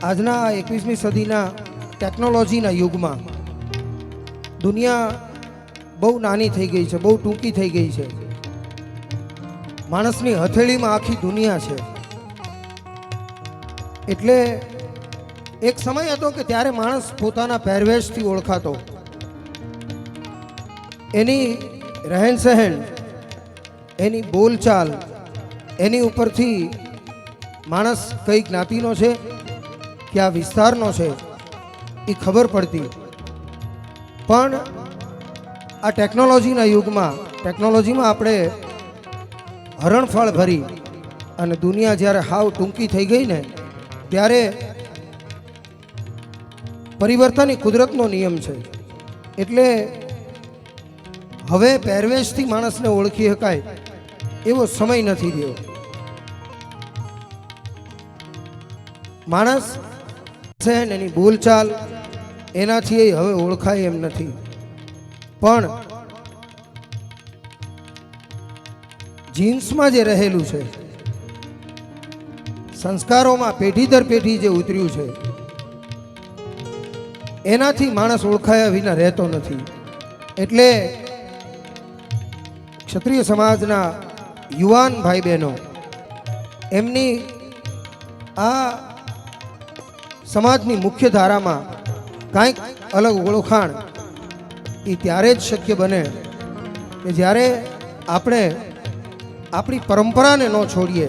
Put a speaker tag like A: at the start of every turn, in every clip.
A: આજના 21મી સદીના ટેકનોલોજીના યુગમાં દુનિયા બહુ નાની થઈ ગઈ છે, બહુ ટૂંકી થઈ ગઈ છે. માણસની હથેળીમાં આખી દુનિયા છે. એટલે એક સમય હતો કે ત્યારે માણસ પોતાના પહેરવેશથી ઓળખાતો. એની રહેન સહેન, એની બોલચાલ, એની ઉપરથી માણસ કઈ જ્ઞાતિનો છે, કયા વિસ્તારનો છે એ ખબર પડતી. પણ આ ટેકનોલોજીના યુગમાં આપણે હરણફાળ ભરી અને દુનિયા જ્યારે હાવ ટૂંકી થઈ ગઈ ને ત્યારે પરિવર્તન એ કુદરતનો નિયમ છે. એટલે હવે પહેરવેશથી માણસને ઓળખી શકાય એવો સમય નથી રહ્યો. માણસ એની બોલચાલ એનાથી હવે ઓળખાય એમ નથી. પણ જીન્સમાં જે રહેલું છે, સંસ્કારોમાં પેઢી દર પેઢી જે ઉતર્યું છે, એનાથી માણસ ઓળખાયા વિના રહેતો નથી. એટલે ક્ષત્રિય સમાજના યુવાન ભાઈ બહેનો એમની આ સમાજની મુખ્ય ધારામાં કાંઈક અલગ ઓળખાણ એ ત્યારે જ શક્ય બને કે જ્યારે આપણે આપણી પરંપરાને ન છોડીએ,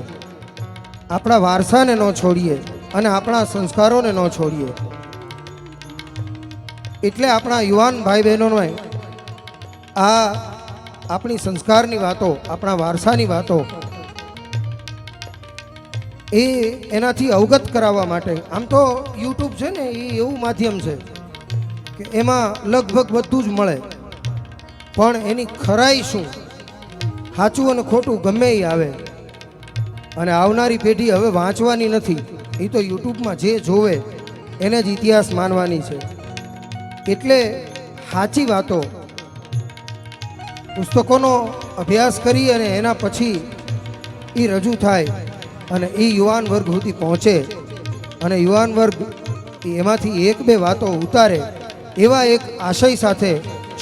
A: આપણા વારસાને ન છોડીએ અને આપણા સંસ્કારોને ન છોડીએ. એટલે આપણા યુવાન ભાઈ બહેનોને આ આપણી સંસ્કારની વાતો, આપણા વારસાની વાતો એનાથી અવગત કરાવવા માટે આમ તો યુટ્યુબ છે ને એ એવું માધ્યમ છે કે એમાં લગભગ બધું જ મળે. પણ એની ખરાઈ શું, સાચું અને ખોટું ગમે એ આવે. અને આવનારી પેઢી હવે વાંચવાની નથી, એ તો યુટ્યુબમાં જે જોવે એને જ ઇતિહાસ માનવાની છે. એટલે સાચી વાતો પુસ્તકોનો અભ્યાસ કરી અને એના પછી એ રજૂ થાય અને એ યુવાન વર્ગ સુધી પહોંચે અને યુવાન વર્ગ એમાંથી એક બે વાતો ઉતારે, એવા એક આશય સાથે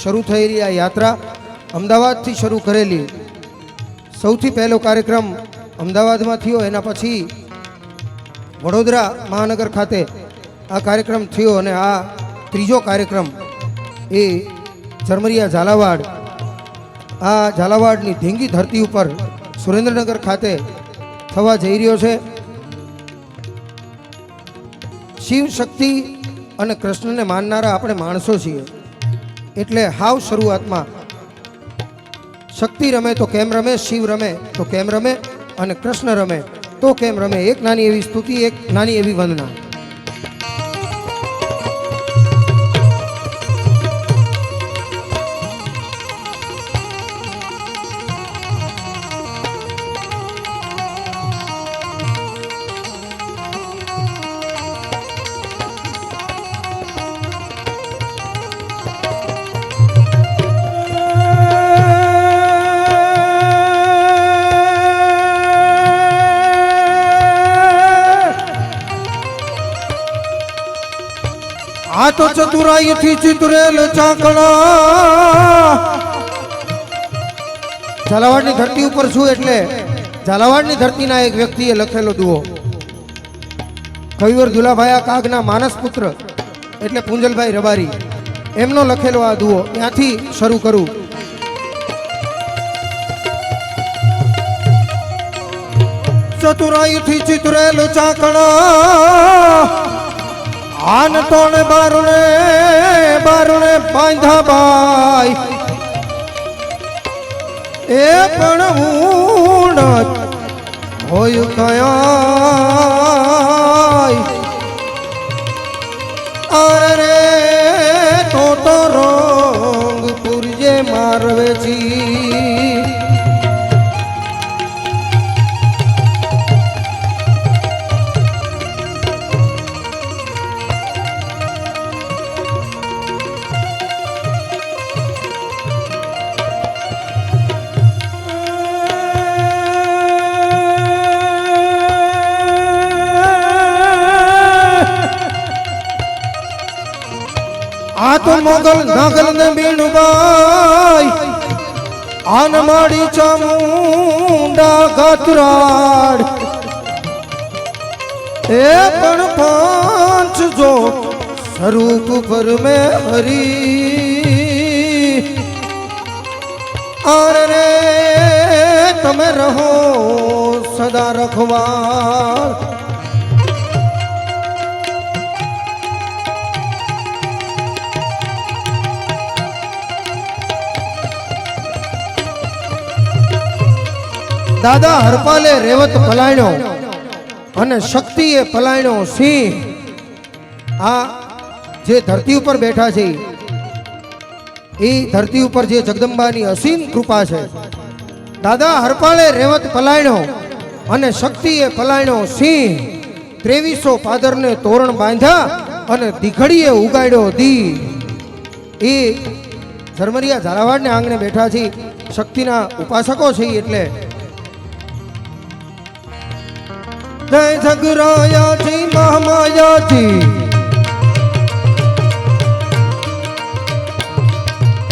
A: શરૂ થયેલી આ યાત્રા અમદાવાદથી શરૂ કરેલી. સૌથી પહેલો કાર્યક્રમ અમદાવાદમાં થયો, એના પછી વડોદરા મહાનગર ખાતે આ કાર્યક્રમ થયો અને આ ત્રીજો કાર્યક્રમ એ ઝરમરિયા ઝાલાવાડ, આ ઝાલાવાડની ધીંગી ધરતી ઉપર સુરેન્દ્રનગર ખાતે થવા જઈ રહ્યો છે. શિવ શક્તિ અને કૃષ્ણને માનનારા આપણે માણસો છીએ. એટલે હાવ શરૂઆતમાં શક્તિ રમે તો કેમ રમે, શિવ રમે તો કેમ રમે અને કૃષ્ણ રમે તો કેમ રમે. એક નાની એવી સ્તુતિ, એક નાની એવી વંદના. આ તો ચતુરાઈથી ચિતરેલ ચાકણા. ઝાલાવાડની ધરતી ઉપર છું એટલે ઝાલાવાડની ધરતીના એક વ્યક્તિએ લખેલો દુઓ. કવિવર દુલાભાઈ કાગના માનસ પુત્ર એટલે પુંજલભાઈ રબારી, એમનો લખેલો આ દુઓ ત્યાંથી શરૂ કરું. ચતુરાઈથી ચિતરેલ ચાકણા, આન તોણે બારણે બારણે બાંધા બાઈ, એ પણ ઊંડ હોય કયા. અરે રે તો રંગ પૂરજે મારવે જી. આ તો મોગલ નાગલ ને બીણબાઈ આન માડી ચામુંડા ગાત્રાડ એ પણ પાંચ જો સ્વરૂપ પર મેં હરી આર રે તમે રહો સદા રખવાળ દાદા હરપાલે રેવત પલાણ્યો અને શક્તિએ પલાણ્યો સિંહ આ જે ધરતી ઉપર બેઠા છે એ ધરતી ઉપર જે જગદંબાની અસીમ કૃપા છે દાદા હરપાલે રેવત પલાણ્યો અને શક્તિએ પલાણ્યો સિંહ 2300 પાદરને તોરણ બાંધ્યા અને દીઘડીએ ઉગાડ્યો દી એ ઝરમરિયા ઝાલાવાડને આંગણે બેઠા છે શક્તિના ઉપાસકો છે એટલે જય જગરાયાજી મહામાયાજી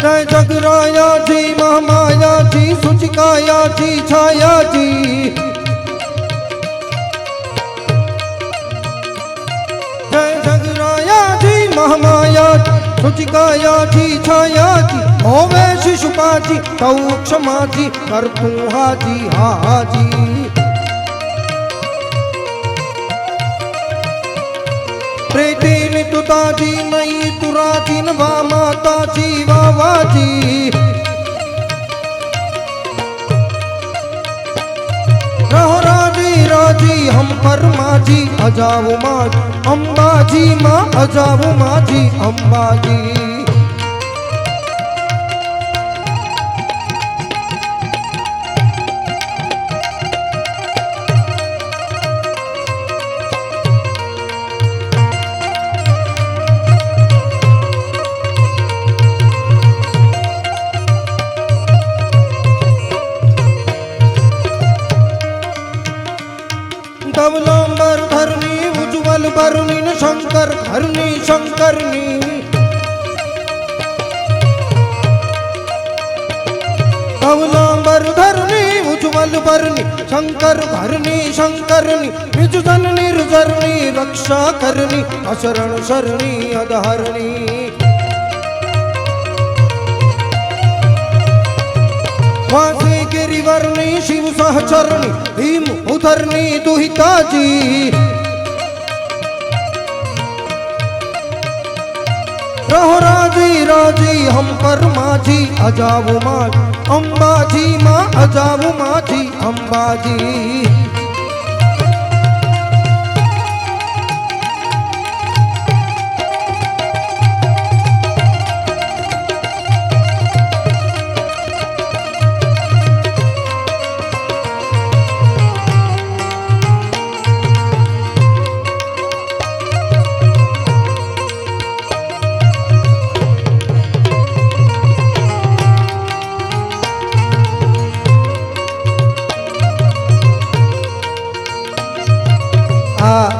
A: જય જગરાયાજી મહામાયાજી સુચિકાયાજી છાયાજી જય જગરાયાજી મહામાયાજી સુચિકાયાજી છાયાજી હોવે શિશુપાજી તૌ ક્ષમાજી કરતું હાજી હાજી प्रीति तुताजी नई तुराजी नवा माताजी वावाजी रहो राजी राजी हम परमाजी अजाऊ माँ अंबाजी माँ अजाऊ माजी अंबाजी धवलांबर धरनी उज्ज्वल बरुनी शंकर धरनी शंकरनी धवलांबर धरनी उज्ज्वल बरनी शंकर धरनी शंकरनी निजन निर्जरनी रक्षा करनी अशरण शरणी अधहरणी वासी गिरिवर्णी शिव सहचरणी भीम उधरनी दुहिताजी रहो राजी राजी हम परमाजी अजाऊ माँ अंबाजी माँ अजाऊ माँ जी अंबाजी